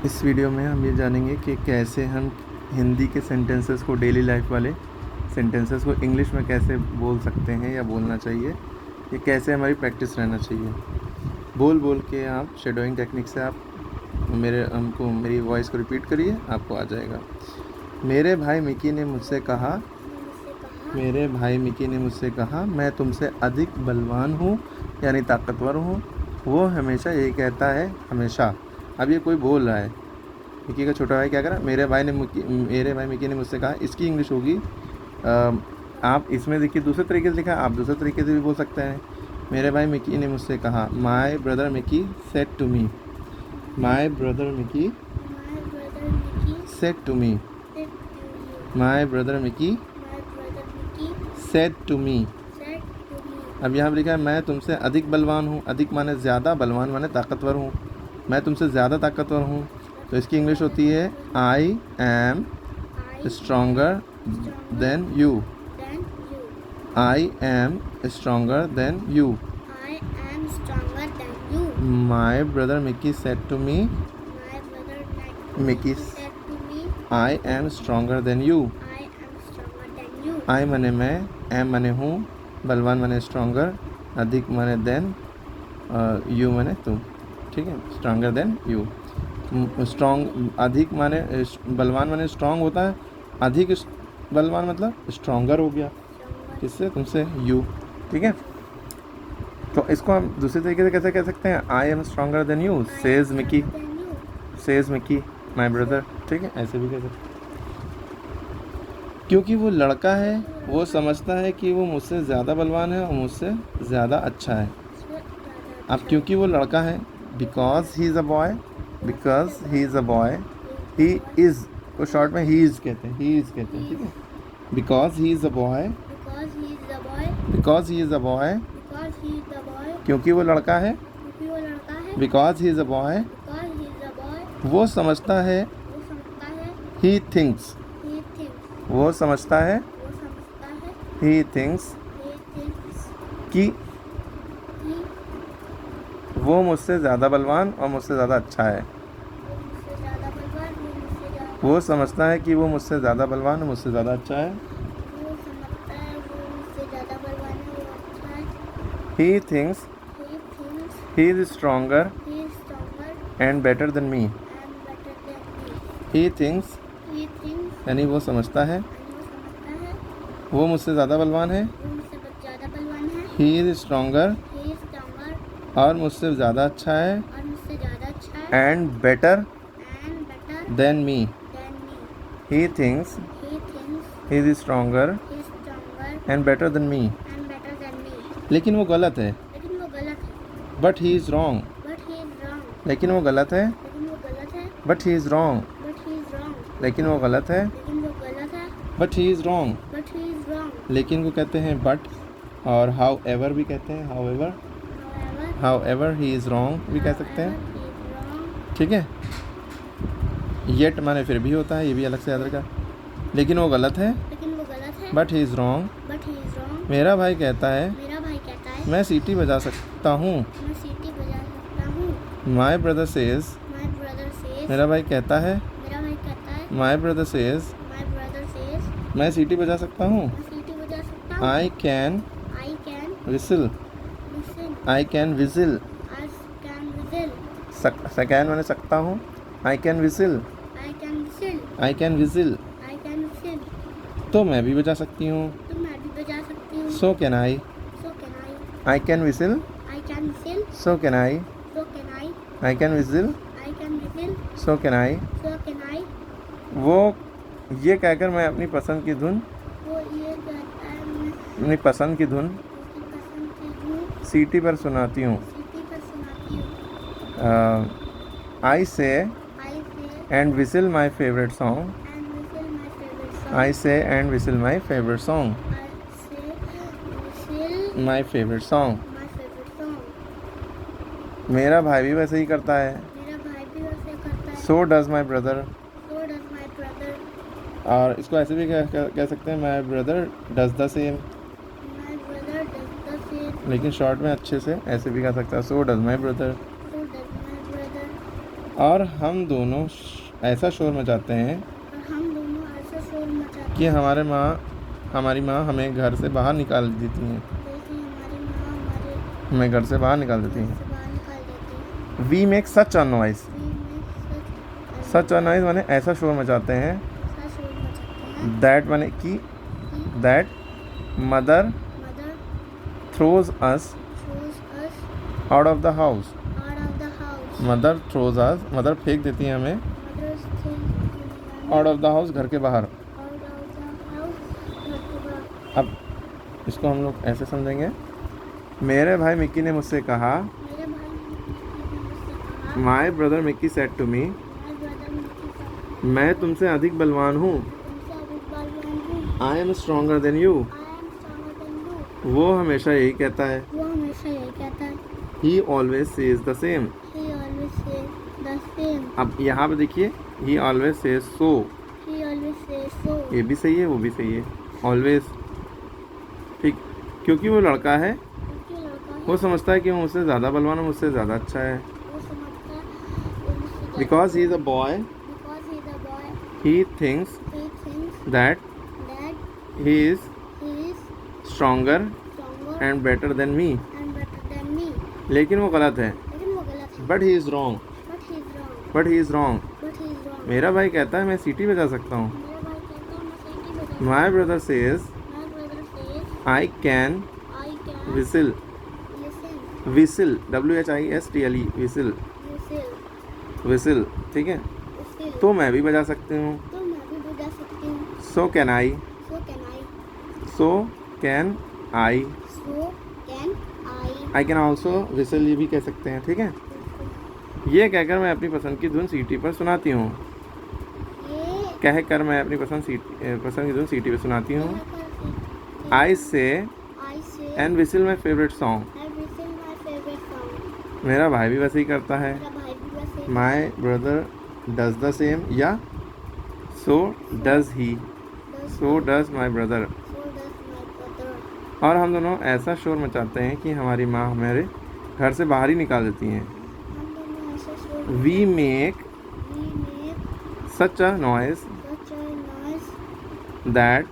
इस वीडियो में हम ये जानेंगे कि कैसे हम हिंदी के सेंटेंसेस को, डेली लाइफ वाले सेंटेंसेस को इंग्लिश में कैसे बोल सकते हैं या बोलना चाहिए, ये कैसे हमारी प्रैक्टिस रहना चाहिए। बोल बोल के आप शेडोइंग टेक्निक से आप मेरी वॉइस को रिपीट करिए, आपको आ जाएगा। मेरे भाई मिकी ने मुझसे कहा, मेरे भाई मिकी ने मुझसे कहा, मैं तुमसे अधिक बलवान हूँ यानी ताकतवर हूँ। वो हमेशा यही कहता है, हमेशा। अब ये कोई बोल रहा है, मिकी का छोटा भाई क्या करा, मेरे भाई मिकी ने मुझसे कहा। इसकी इंग्लिश होगी, आप इसमें देखिए दूसरे तरीके से लिखा, आप दूसरे तरीके से भी बोल सकते हैं। मेरे भाई मिकी ने मुझसे कहा, my brother Mickey said to me. My brother Mickey said to me. My brother Mickey said to me. अब यहाँ पर लिखा है, मैं तुमसे अधिक बलवान हूँ। अधिक माने ज़्यादा, बलवान माने ताकतवर हूँ। मैं तुमसे ज़्यादा ताकतवर हूँ, तो इसकी इंग्लिश होती है, I am stronger than you. I am stronger than you. My brother Mickey said to me, Mickey I am stronger than you. I माने मैं, एम माने हूँ, बलवान माने स्ट्रोंगर, अधिक माने देन, यू माने तुम। ठीक है, स्ट्रोंगर देन यू। स्ट्रॉन्ग, अधिक माने बलवान माने स्ट्रॉन्ग होता है, अधिक बलवान मतलब स्ट्रोंगर हो गया, किससे, तुमसे, यू। ठीक है, तो इसको हम दूसरे तरीके से कैसे कह सकते हैं, आई am stronger than you says Mickey my brother. ठीक है, ऐसे भी कह सकते हैं। क्योंकि वो लड़का है, वो समझता है कि वो मुझसे ज़्यादा बलवान है और मुझसे ज़्यादा अच्छा है। अब क्योंकि वो लड़का है, because he is a boy, because he is a boy, he is को शॉर्ट में ही इज़ कहते हैं, ही इज़ कहते हैं। ठीक है, because he is a boy, because he is a boy, क्योंकि वो लड़का है, because he is a boy, वो समझता है, ही थिंक्स, वो समझता है, ही थिंक्स, कि वो मुझसे ज़्यादा बलवान और मुझसे ज़्यादा अच्छा है। वो समझता है कि वो मुझसे ज़्यादा बलवान और मुझसे ज़्यादा अच्छा है। He thinks he is stronger and better than me. He thinks यानी वो समझता है, वो मुझसे ज़्यादा बलवान है। He is stronger और मुझसे ज़्यादा अच्छा है। And better than me. He thinks he is stronger and better than me. लेकिन वो गलत है, बट ही इज़ रॉन्ग। लेकिन वो गलत है, बट ही इज़ रॉन्ग। लेकिन वो गलत है, बट ही इज़ रॉन्ग। लेकिन को कहते हैं बट, और हाउ एवर भी कहते हैं, how ever he is wrong भी कह सकते हैं। ठीक है, येट माने फिर भी होता है, ये भी अलग से याद रखा। लेकिन वो गलत है, बट ही इज़ रॉन्ग। मेरा भाई कहता है, मैं सीटी बजा सकता हूँ। माई ब्रदर सेज, मेरा भाई कहता है, माई ब्रदर सेज, मैं सीटी बजा सकता हूँ। I can whistle, I can vigil, scan मैंने सकता हूँ, I can whistle, I can vigil, तो मैं भी बजा सकती हूँ। So can I can whistle, so can I can vigil, so can I. वो ये कहकर मैं अपनी पसंद की धुन, अपनी पसंद की धुन सीटी पर सुनाती हूँ। I say and whistle my favourite song, I say and whistle my favourite song, my favourite song. मेरा भाई भी वैसे ही करता है, सो डज माई ब्रदर। और इसको ऐसे भी कह सकते हैं, माई ब्रदर डज द सेम, लेकिन शॉर्ट में अच्छे से ऐसे भी कह सकता है, सो डज माई ब्रदर। और हम दोनों ऐसा शोर मचाते हैं कि हमारी माँ हमें घर से बाहर निकाल देती हैं। हमें घर से बाहर निकाल देती हैं। We make such a noise. Such a noise माने ऐसा शोर मचाते हैं। दैट माने कि that mother throws us out of the house. Mother throws us, mother फेंक देती है हमें आउट ऑफ द हाउस, घर के बाहर। अब इसको हम लोग ऐसे समझेंगे। मेरे भाई मिक्की ने मुझसे कहा, my brother Mickey said to me, मैं तुमसे अधिक बलवान हूँ। I am stronger than you. वो हमेशा यही कहता है। He always says the same. अब यहाँ पे देखिए, ही ऑलवेज सेज सो। ये भी सही है, वो भी सही है। ऑलवेज, ठीक, क्योंकि वो लड़का है, वो समझता है कि वो मुझसे ज़्यादा बलवान है, मुझसे ज़्यादा अच्छा है। Because he is a boy, he thinks that he is stronger and better than me. लेकिन वो गलत है। But he is wrong. But he is wrong. मेरा भाई कहता है मैं सीटी बजा सकता हूँ। My brother says I can whistle. Whistle, WHISTLE, whistle. Whistle, ठीक है। तो मैं भी बजा सकती हूँ। So can I. So can I. I can also whistle, ये भी कह सकते हैं, ठीक है। ये कहकर मैं अपनी पसंद की धुन सीटी पर सुनाती हूँ। कहकर मैं अपनी पसंद की धुन सीटी पर सुनाती हूँ। I say and whistle my favourite song. मेरा भाई भी वैसे ही करता है। My brother does the same, या so does he. So does my brother. और हम दोनों ऐसा शोर मचाते हैं कि हमारी माँ हमारे घर से बाहर ही निकाल देती हैं। We make such a noise that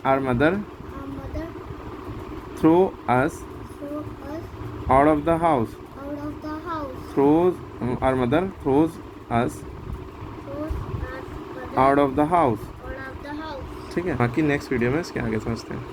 our mother throw us out of the house. Our mother throws us out of the house। ठीक है, बाकी नेक्स्ट वीडियो में इसके आगे समझते हैं।